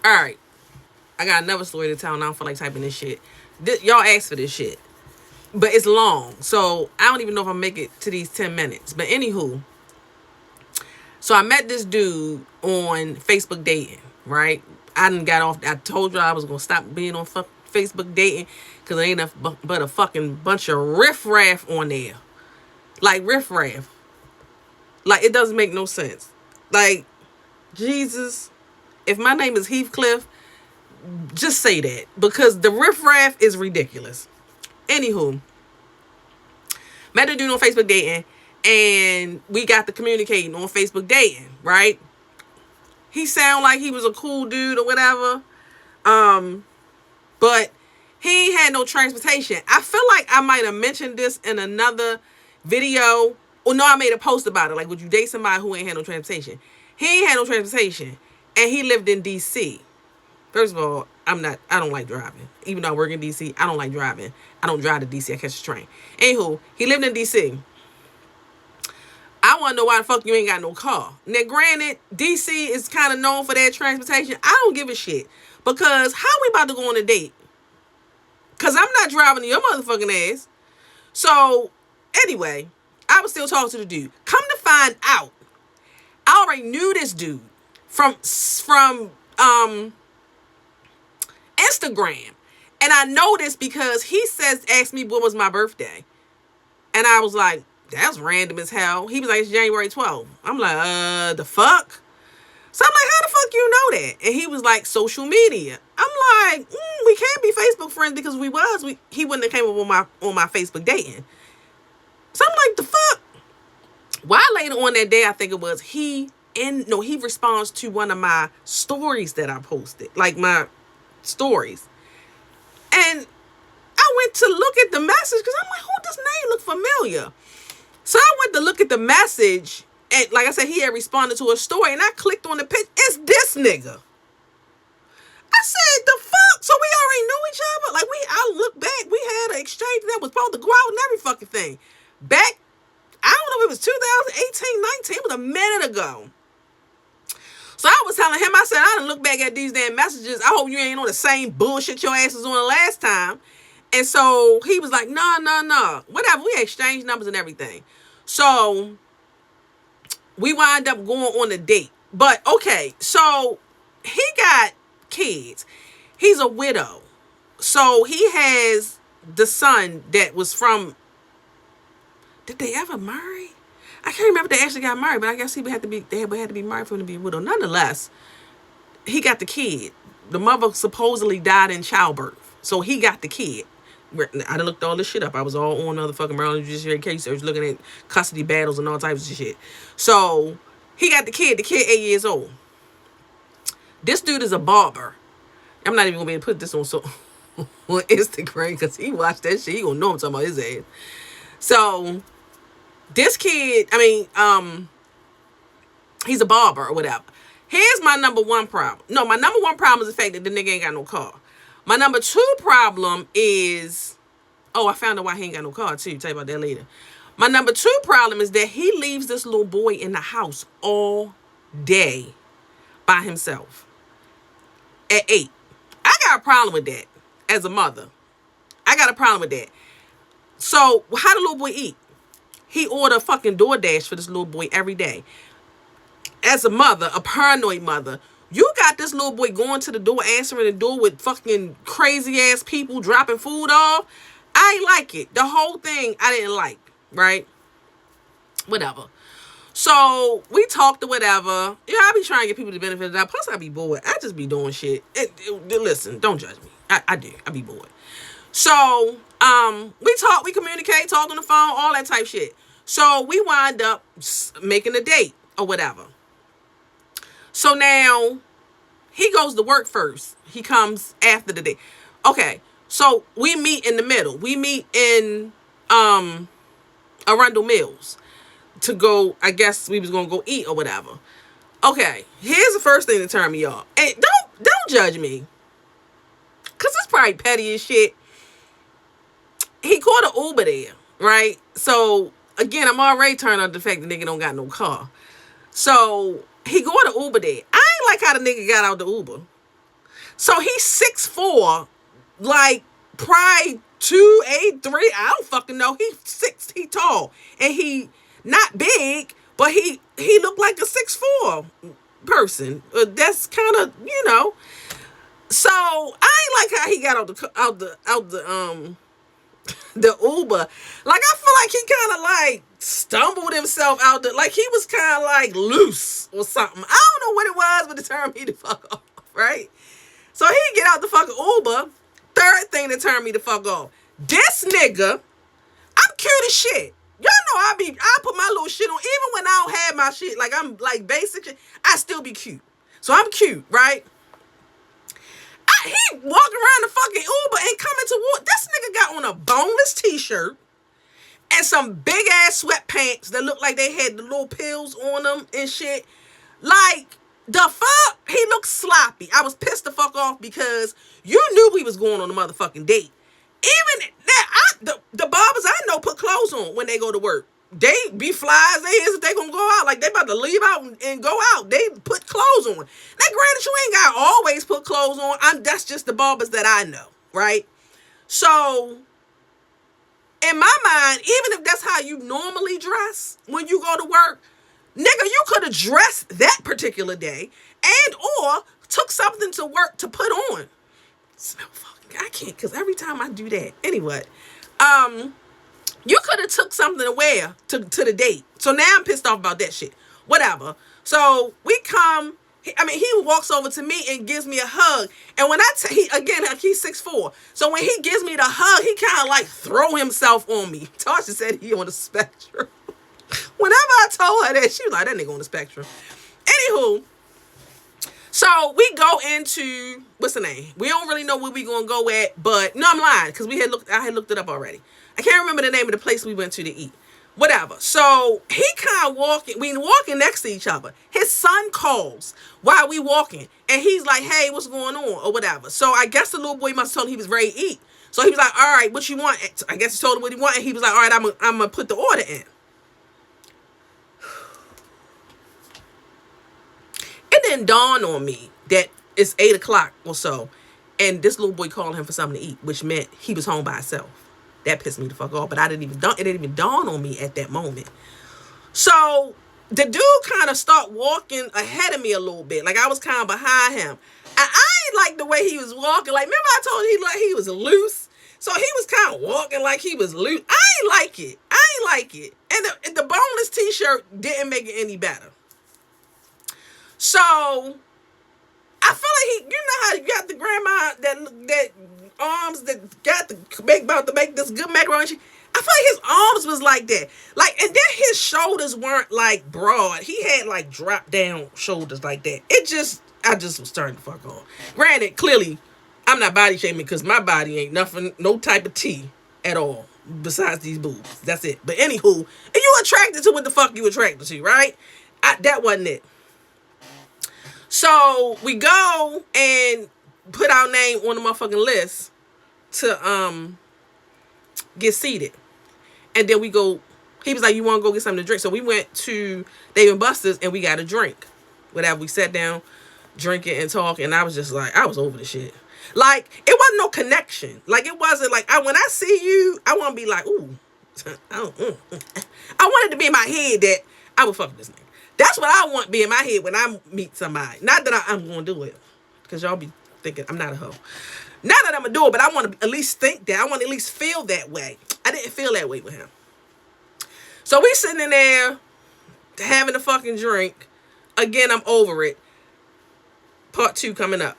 All right. I got another story to tell, and I don't feel like typing this shit. Y'all asked for this shit. But it's long. So I don't even know if I'll make it to these 10 minutes. But anywho. So I met this dude on Facebook dating, right? I done got off. I told you I was going to stop being on Facebook dating because there ain't but a fucking bunch of riffraff on there. Like, riffraff. Like, it doesn't make no sense. Like, Jesus, if my name is Heathcliff, just say that. Because the riffraff is ridiculous. Anywho, met the dude on Facebook dating, and we got to communicating on Facebook dating, right? He sounded like he was a cool dude or whatever. But he had no transportation. I feel like I might have mentioned this in another video. Or no, I made a post about it. Like, would you date somebody who ain't had no transportation? He ain't had no transportation. And he lived in D.C. First of all, I don't like driving. Even though I work in D.C., I don't like driving. I don't drive to D.C. I catch a train. Anywho, he lived in D.C. I want to know why the fuck you ain't got no car. Now, granted, D.C. is kind of known for that transportation. I don't give a shit. Because how we about to go on a date? Because I'm not driving to your motherfucking ass. So, anyway, I was still talking to the dude. Come to find out, I already knew this dude from Instagram. And I know this because he asked me what was my birthday. And I was like, that's random as hell. He was like, it's January 12th. I'm like, the fuck? So I'm like, how the fuck you know that? And he was like, social media. I'm like, we can't be Facebook friends because he wouldn't have came up on my Facebook dating. So I'm like, the fuck? Why later on that day, I think it was, he responds to one of my stories that I posted. Like my stories. And I went to look at the message because I'm like, who does name look familiar? So I went to look at the message, and like I said, he had responded to a story, and I clicked on the picture. It's this nigga. I said, the fuck? So we already knew each other? Like, I look back, we had an exchange that was supposed to go out and every fucking thing. Back, I don't know if it was 2018, 19, it was a minute ago. So I was telling him, I said, I done look back at these damn messages. I hope you ain't on the same bullshit your ass was on the last time. And so he was like, no. Whatever. We exchanged numbers and everything. So we wind up going on a date. But okay, so he got kids. He's a widow. So he has the son that was from, did they ever marry? I can't remember if they actually got married, but I guess they had to be married for him to be a widow. Nonetheless, he got the kid. The mother supposedly died in childbirth. So he got the kid. I done looked all this shit up. I was all on motherfucking Maryland Judiciary case search, looking at custody battles and all types of shit. So he got the kid 8 years old. This dude is a barber. I'm not even gonna be able to put this on Instagram because he watched that shit. He gonna know I'm talking about his ass. So this kid, he's a barber or whatever. Here's my number one problem. No, my number one problem is the fact that the nigga ain't got no car. My number two problem is, I found out why he ain't got no car too. Tell you about that later. My number two problem is that he leaves this little boy in the house all day by himself at 8. I got a problem with that as a mother. I got a problem with that. So how the little boy eat? He order fucking DoorDash for this little boy every day. As a mother, a paranoid mother, you got this little boy going to the door, answering the door with fucking crazy ass people dropping food off. I ain't like it. The whole thing I didn't like, right? Whatever. So we talked or whatever. I be trying to get people the benefit of that. Plus, I be bored. I just be doing shit. Listen, don't judge me. I do. I be bored. So we talk, we communicate, talk on the phone, all that type shit. So we wind up making a date or whatever. So now he goes to work first. He comes after the date. Okay, so we meet in the middle. We meet in Arundel Mills to go. I guess we was gonna go eat or whatever. Okay, here's the first thing to turn me off. And don't judge me, cause it's probably petty as shit. He called an Uber there, right? So again, I'm already turned on the fact the nigga don't got no car. So he go to Uber there. I ain't like how the nigga got out the Uber. So he's 6'4", like probably 283. I don't fucking know. He tall, and he not big, but he looked like a 6'4" person. That's kind of, you know. So I ain't like how he got out the Uber. Like, I feel like he kind of like stumbled himself out the, like he was kind of like loose or something. I don't know what it was, but it turned me the fuck off, right? So he get out the fucking Uber. Third thing that turned me the fuck off. This nigga, I'm cute as shit. Y'all know I put my little shit on. Even when I don't have my shit, like I'm like basic shit, I still be cute. So I'm cute, right? He walking around the fucking Uber and coming toward, this nigga got on a boneless t-shirt and some big ass sweatpants that looked like they had the little pills on them and shit. Like, the fuck? He looked sloppy. I was pissed the fuck off because you knew we was going on a motherfucking date. Even that, the barbers I know put clothes on when they go to work. They be fly as they is if they gonna go out. Like, they about to leave out and go out. They put clothes on. Now, granted, you ain't gotta always put clothes on. That's just the barbers that I know, right? So, in my mind, even if that's how you normally dress when you go to work, nigga, you could have dressed that particular day and or took something to work to put on. Smell fucking, I can't, because every time I do that. Anyway, you could have took something to wear to the date. So now I'm pissed off about that shit. Whatever. So we come. He walks over to me and gives me a hug. And when he's 6'4". So when he gives me the hug, he kind of like throw himself on me. Tasha said he on the spectrum. Whenever I told her that, she was like, that nigga on the spectrum. Anywho, so we go into, what's the name? We don't really know where we gonna go at, but no, I'm lying, because I had looked it up already. I can't remember the name of the place we went to eat. Whatever. So he kind of we walking next to each other. His son calls while we walking, and he's like, hey, what's going on? Or whatever. So I guess the little boy must have told him he was ready to eat. So he was like, all right, what you want? I guess he told him what he wanted. He was like, all right, I'm gonna put the order in. It didn't dawn on me that it's 8 o'clock or so, and this little boy calling him for something to eat, which meant he was home by himself. That pissed me the fuck off, but it didn't even dawn on me at that moment. So the dude kind of started walking ahead of me a little bit, like I was kind of behind him. And I ain't like the way he was walking. Like, remember I told you he was loose? So he was kind of walking like he was loose. I ain't like it. And the boneless t-shirt didn't make it any better. So I feel like you know how you got the grandma that arms that got about to make this good macaroni. I feel like his arms was like that. Like, and then his shoulders weren't like broad. He had like drop down shoulders like that. I just was turning the fuck on. Granted, clearly, I'm not body shaming because my body ain't nothing, no type of T at all besides these boobs. That's it. But anywho, and you attracted to what the fuck you attracted to, right? That wasn't it. So we go and put our name on the motherfucking list to get seated. And then we go, he was like, you want to go get something to drink? So we went to Dave & Buster's and we got a drink. Whatever, we sat down, drinking and talking, and I was just like, I was over the shit. Like, it wasn't no connection. Like, it wasn't like, when I see you, I want to be like, ooh. I want it to be in my head that I would fuck this nigga. That's what I want to be in my head when I meet somebody. Not that I'm going to do it. Because y'all be thinking I'm not a hoe. Not that I'm going to do it, but I want to at least think that. I want to at least feel that way. I didn't feel that way with him. So we sitting in there having a fucking drink. Again, I'm over it. Part 2 coming up.